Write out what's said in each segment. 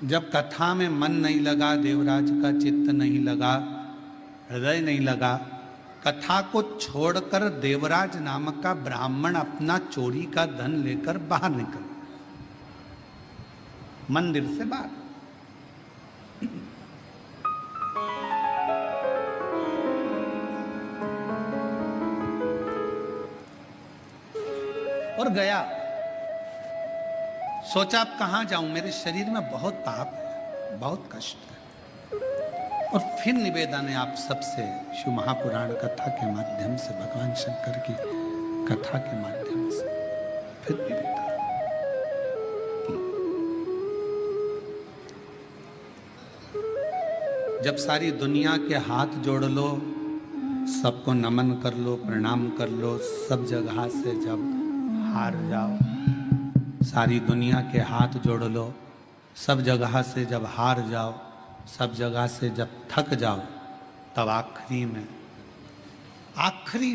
जब कथा में मन नहीं लगा, देवराज का चित्त नहीं लगा, हृदय नहीं लगा, कथा को छोड़कर देवराज नामक का ब्राह्मण अपना चोरी का धन लेकर बाहर निकल, मंदिर से बाहर। और गया, सोचा अब कहां जाऊं, मेरे शरीर में बहुत ताप है, बहुत कष्ट है। और फिर निवेदन है आप सबसे, शिव महापुराण कथा के माध्यम से, भगवान शंकर की कथा के माध्यम से फिर निवेदन। जब सारी दुनिया के हाथ जोड़ लो, सबको नमन कर लो, प्रणाम कर लो, सब जगह से जब हार जाओ, सारी दुनिया के हाथ जोड़ लो, सब जगह से जब हार जाओ, सब जगह से जब थक जाओ, तब आखिरी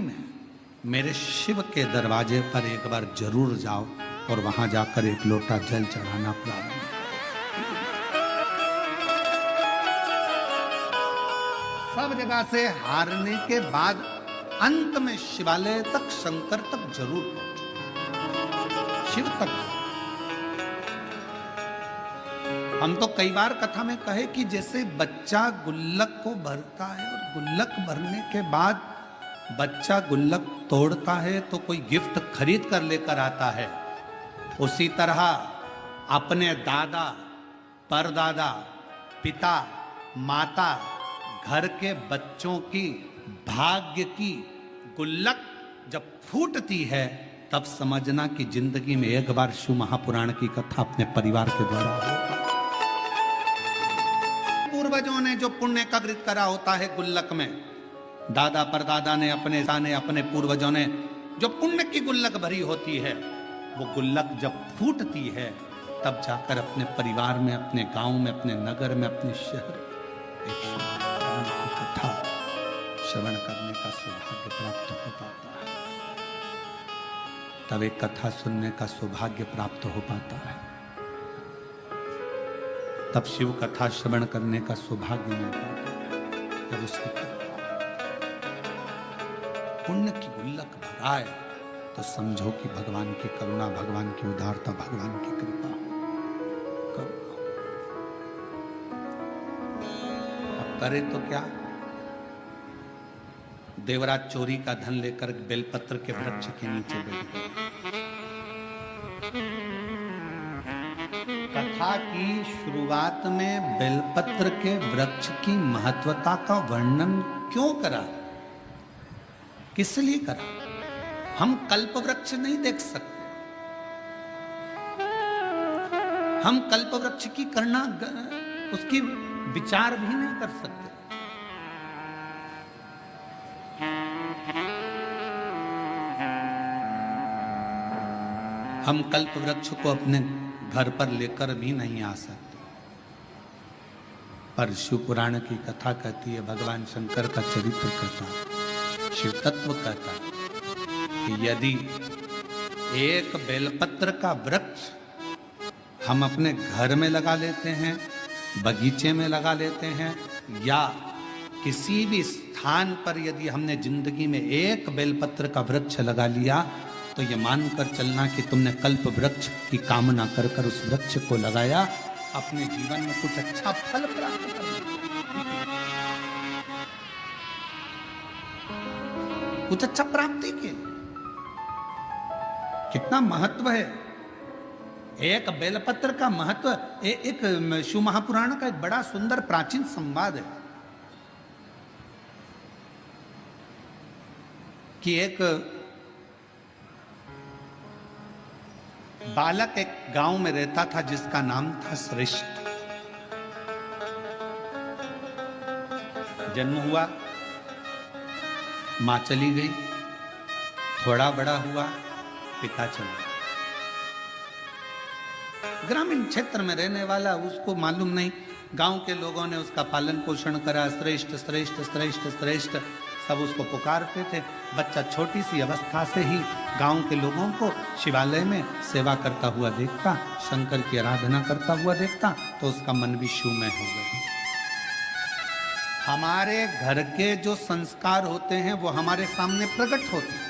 में मेरे शिव के दरवाजे पर एक बार जरूर जाओ और वहां जाकर एक लोटा जल चढ़ाना प्रारंभ। सब जगह से हारने के बाद अंत में शिवालय तक, शंकर तक जरूर पहुंचो, शिव तक। हम तो कई बार कथा में कहे कि जैसे बच्चा गुल्लक को भरता है और गुल्लक भरने के बाद बच्चा गुल्लक तोड़ता है तो कोई गिफ्ट खरीद कर लेकर आता है, उसी तरह अपने दादा, परदादा, पिता, माता, घर के बच्चों की भाग्य की गुल्लक जब फूटती है, तब समझना कि जिंदगी में एक बार शिव महापुराण की कथा अपने परिवार के द्वारा होगा। पूर्वजों ने जो पुण्य का वृत करा होता है गुल्लक में, दादा परदादा ने, अपने पूर्वजों ने जो पुण्य की गुल्लक भरी होती है, वो गुल्लक जब फूटती है, तब जाकर अपने परिवार में, अपने गांव में, अपने नगर में, अपने शहर में एक कथा श्रवण करने का सौभाग्य प्राप्त हो पाता है। तब एक कथा सुनने का सौभाग्य प्राप्त हो पाता है, तब शिव कथा श्रवण करने का सौभाग्य मिल पाता है। जब उसकी पुण्य की गुल्लक भराए तो समझो कि भगवान की करुणा, भगवान की उदारता, भगवान की कृपा हो। अब करे तो क्या, देवराज चोरी का धन लेकर बेलपत्र के वृक्ष के नीचे बैठ गए। कथा की शुरुआत में बेलपत्र के वृक्ष की महत्वता का वर्णन क्यों करा, किस लिए करा? हम कल्प वृक्ष नहीं देख सकते, हम कल्प वृक्ष की करना, उसकी विचार भी नहीं कर सकते। हम कल्प वृक्ष को अपने घर पर लेकर भी नहीं आ सकते। पर शिव पुराण की कथा कहती है, भगवान शंकर का चरित्र कहता, शिव तत्व कहता कि यदि एक बेलपत्र का वृक्ष हम अपने घर में लगा लेते हैं, बगीचे में लगा लेते हैं, या किसी भी स्थान पर यदि हमने जिंदगी में एक बेलपत्र का वृक्ष लगा लिया, तो ये मानकर चलना कि तुमने कल्प वृक्ष की कामना कर कर उस वृक्ष को लगाया, अपने जीवन में कुछ अच्छा फल प्राप्त करना, कुछ अच्छा प्राप्ति के कितना महत्व है। एक बेलपत्र का महत्व, एक शिव महापुराण का एक बड़ा सुंदर प्राचीन संवाद है कि एक बालक एक गांव में रहता था जिसका नाम था श्रेष्ठ। जन्म हुआ, मां चली गई, थोड़ा बड़ा हुआ, पिता चला। ग्रामीण क्षेत्र में रहने वाला, उसको मालूम नहीं, गांव के लोगों ने उसका पालन पोषण करा, श्रेष्ठ श्रेष्ठ श्रेष्ठ श्रेष्ठ, सब उसको पुकारते थे। बच्चा छोटी सी अवस्था से ही गांव के लोगों को शिवालय में सेवा करता हुआ देखता, शंकर की आराधना करता हुआ देखता, तो उसका मन भी शिवमय हो गया। हमारे घर के जो संस्कार होते हैं वो हमारे सामने प्रकट होते हैं।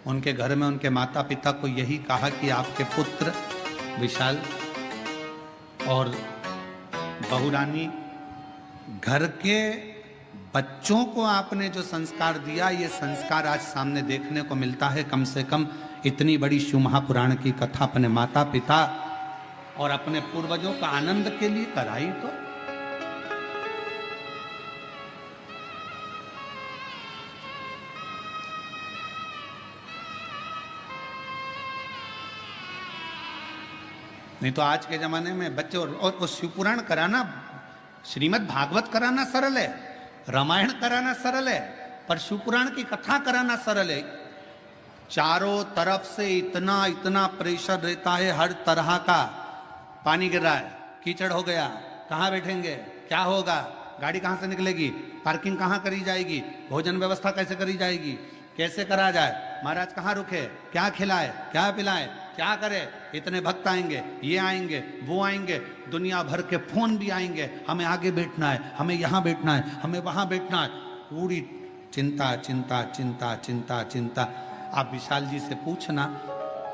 उनके घर में उनके माता पिता को यही कहा कि आपके पुत्र विशाल और बहुरानी, घर के बच्चों को आपने जो संस्कार दिया, ये संस्कार आज सामने देखने को मिलता है। कम से कम इतनी बड़ी शिव महापुराण की कथा अपने माता पिता और अपने पूर्वजों का आनंद के लिए कराई तो। नहीं तो आज के जमाने में बच्चे और शिव पुराण कराना, श्रीमद् भागवत कराना सरल है, रामायण कराना सरल है, पर शिव पुराण की कथा कराना सरल है। चारों तरफ से इतना इतना प्रेशर रहता है, हर तरह का। पानी गिर रहा है, कीचड़ हो गया, कहाँ बैठेंगे, क्या होगा, गाड़ी कहाँ से निकलेगी, पार्किंग कहाँ करी जाएगी, भोजन व्यवस्था कैसे करी जाएगी, कैसे करा जाए, महाराज कहाँ रुके, क्या खिलाए, क्या पिलाए, क्या करे, इतने भक्त आएंगे, ये आएंगे, वो आएंगे, दुनिया भर के फोन भी आएंगे, हमें आगे बैठना है, हमें यहाँ बैठना है, हमें वहाँ बैठना है। पूरी चिंता चिंता चिंता चिंता चिंता। आप विशाल जी से पूछना,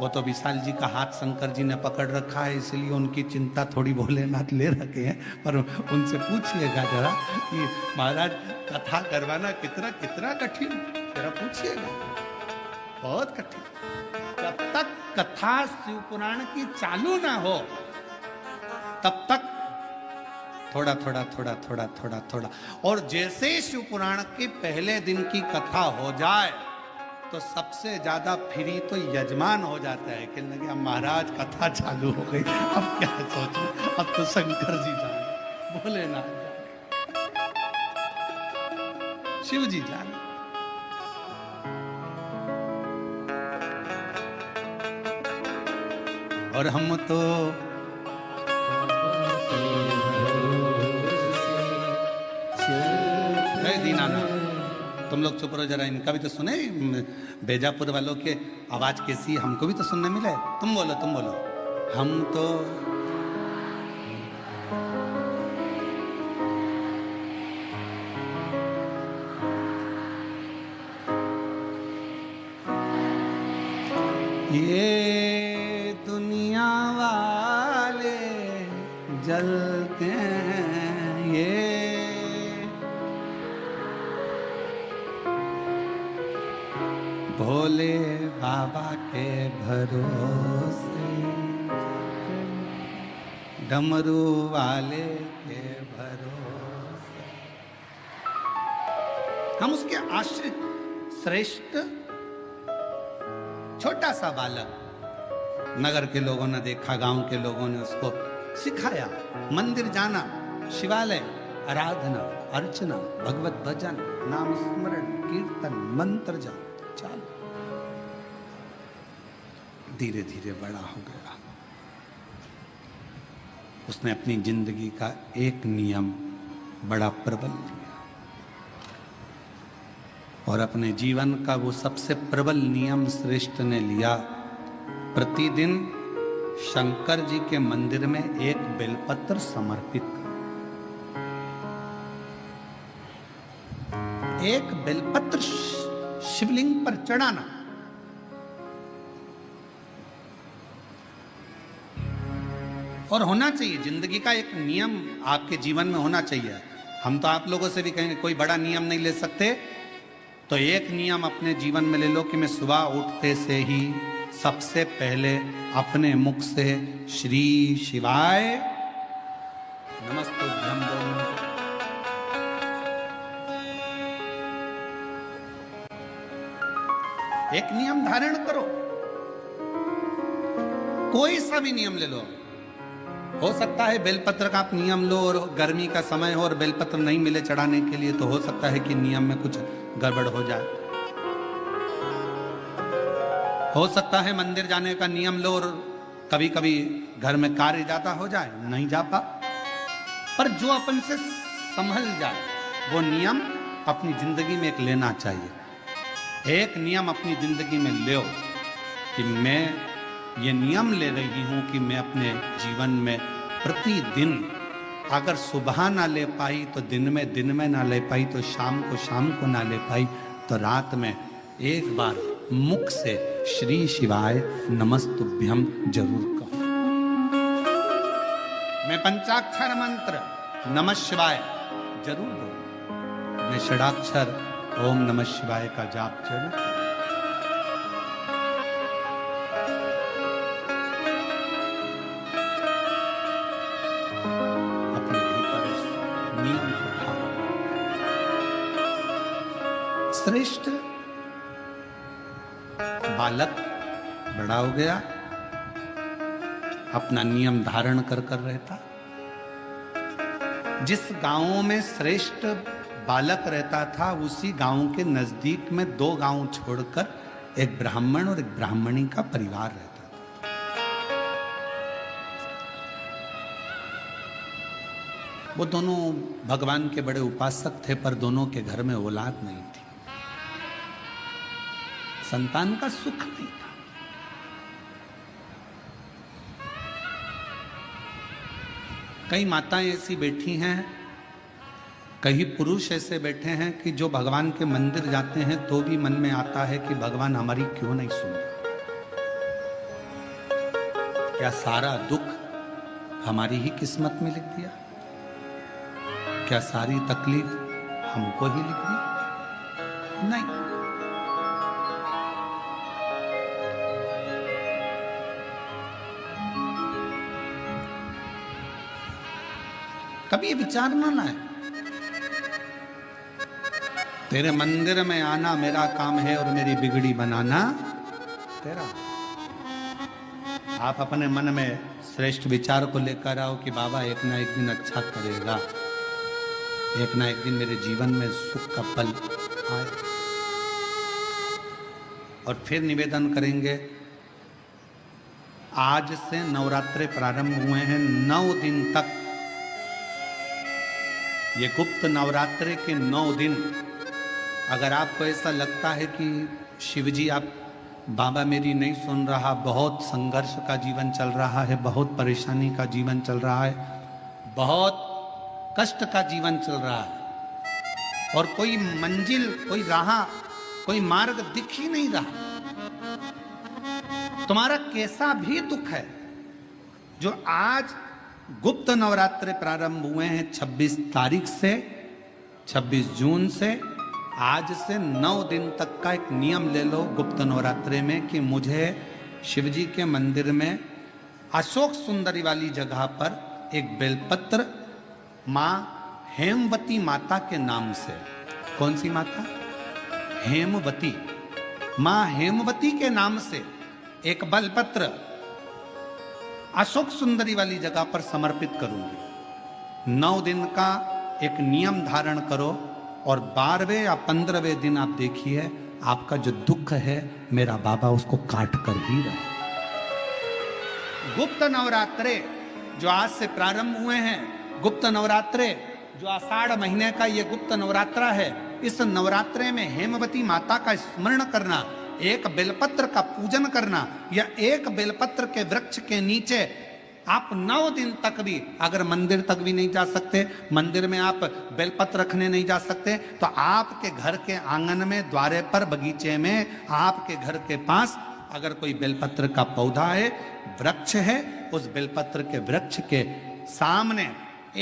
वो तो विशाल जी का हाथ शंकर जी ने पकड़ रखा है, इसलिए उनकी चिंता थोड़ी भोलेनाथ ले रखे हैं। पर उनसे पूछिएगा जरा कि महाराज कथा करवाना कितना कितना कठिन, जरा पूछिएगा, बहुत कठिन। जब तक कथा शिव पुराण की चालू ना हो तब तक थोड़ा थोड़ा थोड़ा थोड़ा थोड़ा थोड़ा, और जैसे ही शिव पुराण के पहले दिन की कथा हो जाए तो सबसे ज्यादा फ्री तो यजमान हो जाता है कि लगे अब महाराज कथा चालू हो गई, अब क्या सोचूं, अब तो शंकर जी जाने, भोलेनाथ जाने, शिव जी जाने। और हम तो दीनानाथ। तुम लोग चुप रहो जरा, इनका भी तो सुने, बेजापुर वालों के आवाज कैसी, हमको भी तो सुनने मिले। तुम बोलो, तुम बोलो। हम तो ये दुनिया वाले जलते हैं, ये भोले बाबा के भरोसे, डमरू वाले के भरोसे। हम उसके आश्रित, श्रेष्ठ छोटा सा बालक। नगर के लोगों ने देखा, गांव के लोगों ने उसको सिखाया, मंदिर जाना, शिवालय, आराधना, अर्चना, भगवत भजन, नाम स्मरण, कीर्तन, मंत्र जाप, चल। धीरे धीरे बड़ा हो गया। उसने अपनी जिंदगी का एक नियम बड़ा प्रबल लिया, और अपने जीवन का वो सबसे प्रबल नियम श्रेष्ठ ने लिया। प्रतिदिन शंकर जी के मंदिर में एक बेलपत्र समर्पित कर, एक बेलपत्र शिवलिंग पर चढ़ाना। और होना चाहिए, जिंदगी का एक नियम आपके जीवन में होना चाहिए। हम तो आप लोगों से भी कहेंगे कोई बड़ा नियम नहीं ले सकते, तो एक नियम अपने जीवन में ले लो कि मैं सुबह उठते से ही सबसे पहले अपने मुख से श्री शिवाय नमस्तुभ्यं बोलूं। एक नियम धारण करो, कोई सा भी नियम ले लो। हो सकता है बेलपत्र का आप नियम लो और गर्मी का समय हो और बेलपत्र नहीं मिले चढ़ाने के लिए, तो हो सकता है कि नियम में कुछ गड़बड़ हो जाए। हो सकता है मंदिर जाने का नियम लो और कभी कभी घर में कार्य ज्यादा हो जाए, नहीं जा पा, पर जो अपन से संभल जाए वो नियम अपनी जिंदगी में एक लेना चाहिए। एक नियम अपनी जिंदगी में लो कि मैं ये नियम ले रही हूं कि मैं अपने जीवन में प्रतिदिन अगर सुबह ना ले पाई तो दिन में ना ले पाई तो शाम को ना ले पाई तो रात में एक बार मुख से श्री शिवाय नमस्तुभ्यम जरूर कहो। मैं पंचाक्षर मंत्र नमः शिवाय जरूर बोलूं। मैं षडाक्षर ओम नमः शिवाय का जाप जरूर करूं। अपने भीतर उस नियम को ठानो। श्रेष्ठ बालक बड़ा हो गया, अपना नियम धारण कर रहता। जिस गांव में श्रेष्ठ बालक रहता था उसी गांव के नजदीक में 2 गांव छोड़कर एक ब्राह्मण और एक ब्राह्मणी का परिवार रहता था। वो दोनों भगवान के बड़े उपासक थे, पर दोनों के घर में औलाद नहीं थी, संतान का सुख नहीं था। कई माताएं ऐसी बैठी हैं, कई पुरुष ऐसे बैठे हैं कि जो भगवान के मंदिर जाते हैं तो भी मन में आता है कि भगवान हमारी क्यों नहीं सुन रहा। क्या सारा दुख हमारी ही किस्मत में लिख दिया? क्या सारी तकलीफ हमको ही लिख दी? नहीं। कभी ये विचार ना लाए तेरे मंदिर में आना मेरा काम है और मेरी बिगड़ी बनाना तेरा। आप अपने मन में श्रेष्ठ विचार को लेकर आओ कि बाबा एक ना एक दिन अच्छा करेगा, एक ना एक दिन मेरे जीवन में सुख का पल आए। और फिर निवेदन करेंगे, आज से नवरात्रे प्रारंभ हुए हैं, 9 दिन तक ये गुप्त नवरात्रे के 9 दिन अगर आपको ऐसा लगता है कि शिवजी आप बाबा मेरी नहीं सुन रहा, बहुत संघर्ष का जीवन चल रहा है, बहुत परेशानी का जीवन चल रहा है, बहुत कष्ट का जीवन चल रहा है और कोई मंजिल, कोई राह, कोई मार्ग दिख ही नहीं रहा, तुम्हारा कैसा भी दुख है, जो आज गुप्त नवरात्रे प्रारंभ हुए हैं 26 तारीख से, 26 जून से, आज से 9 दिन तक का एक नियम ले लो गुप्त नवरात्रे में कि मुझे शिवजी के मंदिर में अशोक सुंदरी वाली जगह पर एक बेलपत्र माँ हेमवती माता के नाम से, कौन सी माता? हेमवती, माँ हेमवती के नाम से एक बेलपत्र अशोक सुंदरी वाली जगह पर समर्पित करूंगी। 9 दिन का एक नियम धारण करो और 12वें या 15वें दिन आप देखिए आपका जो दुख है मेरा बाबा उसको काट कर ही रहा। गुप्त नवरात्रे जो आज से प्रारंभ हुए हैं, गुप्त नवरात्रे जो आषाढ़ महीने का ये गुप्त नवरात्रा है, इस नवरात्रे में हेमवती माता का स्मरण करना, एक बेलपत्र का पूजन करना या एक बेलपत्र के वृक्ष के नीचे आप 9 दिन तक भी, अगर मंदिर तक भी नहीं जा सकते, मंदिर में आप बेलपत्र रखने नहीं जा सकते, तो आपके घर के आंगन में, द्वारे पर, बगीचे में, आपके घर के पास अगर कोई बेलपत्र का पौधा है, वृक्ष है, उस बेलपत्र के वृक्ष के सामने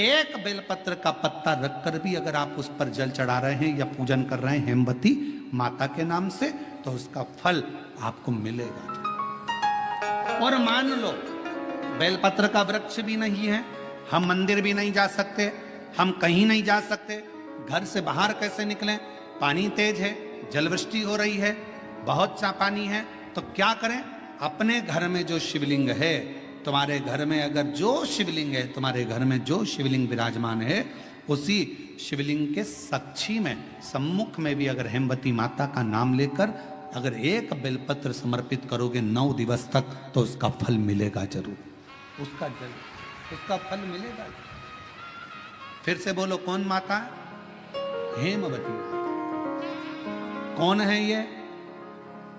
एक बेलपत्र का पत्ता रखकर भी अगर आप उस पर जल चढ़ा रहे हैं या पूजन कर रहे हैं हेमवती माता के नाम से, तो उसका फल आपको मिलेगा। और मान लो बेलपत्र का वृक्ष भी नहीं है, हम मंदिर भी नहीं जा सकते, हम कहीं नहीं जा सकते, घर से बाहर कैसे निकलें? पानी तेज है, जलवृष्टि हो रही है, बहुत सा पानी है, तो क्या करें? अपने घर में जो शिवलिंग है, तुम्हारे घर में अगर जो शिवलिंग है, तुम्हारे घर में जो शिवलिंग विराजमान है, उसी शिवलिंग के साक्षी में, सम्मुख में भी अगर हेमवती माता का नाम लेकर अगर एक बेलपत्र समर्पित करोगे 9 दिवस तक, तो उसका फल मिलेगा जरूर, उसका फल मिलेगा। फिर से बोलो, कौन माता? हेमवती माता। कौन है ये?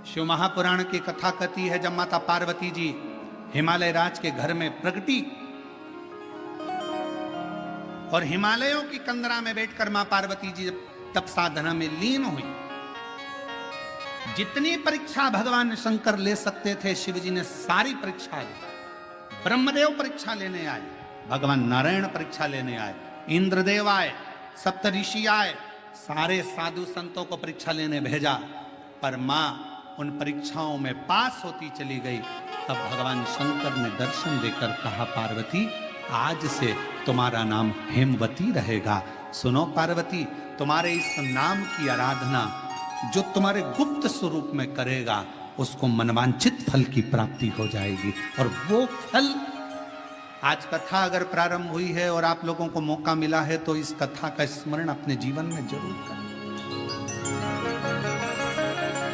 शिव महापुराण की कथा कहती है, जब माता पार्वती जी हिमालय राज के घर में प्रगटी और हिमालयों की कंदरा में बैठकर मां पार्वती जी तप साधना में लीन हुई, जितनी परीक्षा भगवान शंकर ले सकते थे शिव जी ने सारी परीक्षा ली। ब्रह्मदेव परीक्षा लेने आए, भगवान नारायण परीक्षा लेने आए, इंद्रदेव आए, सप्त ऋषि आए, सारे साधु संतों को परीक्षा लेने भेजा, पर मां उन परीक्षाओं में पास होती चली गई। तब भगवान शंकर ने दर्शन देकर कहा, पार्वती आज से तुम्हारा नाम हेमवती रहेगा। सुनो पार्वती, तुम्हारे इस नाम की आराधना जो तुम्हारे गुप्त स्वरूप में करेगा, उसको मनवांछित फल की प्राप्ति हो जाएगी। और वो फल, आज कथा अगर प्रारंभ हुई है और आप लोगों को मौका मिला है तो इस कथा का स्मरण अपने जीवन में जरूर करें।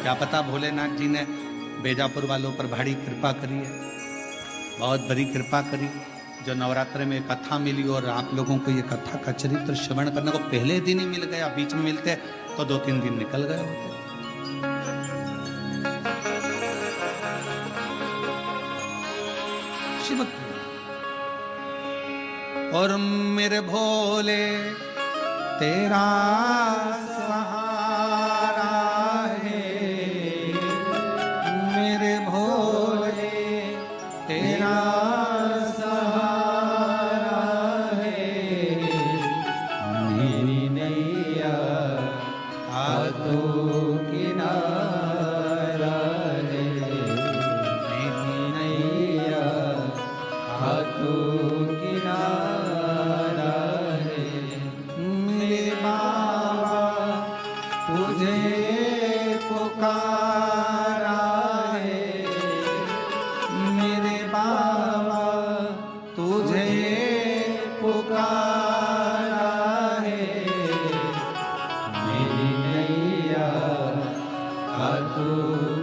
क्या पता भोलेनाथ जी ने बेजापुर वालों पर बड़ी कृपा करी है, बहुत बड़ी कृपा करी, जो नवरात्र में कथा मिली और आप लोगों को ये कथा का चरित्र श्रवण करने को पहले दिन ही मिल गया। बीच में मिलते तो 2-3 दिन निकल गए होते। शिव और मेरे भोले तेरा सहारा है, मेरे भोले तेरा सहारा है, मेरी नैया हाथों किनारा है, मेरी नैया हाथों किनारा है, मेरे बाबा तुझे पुकारा है, मेरे बाबा तुझे पुकारा है, मेरी नैया हाथों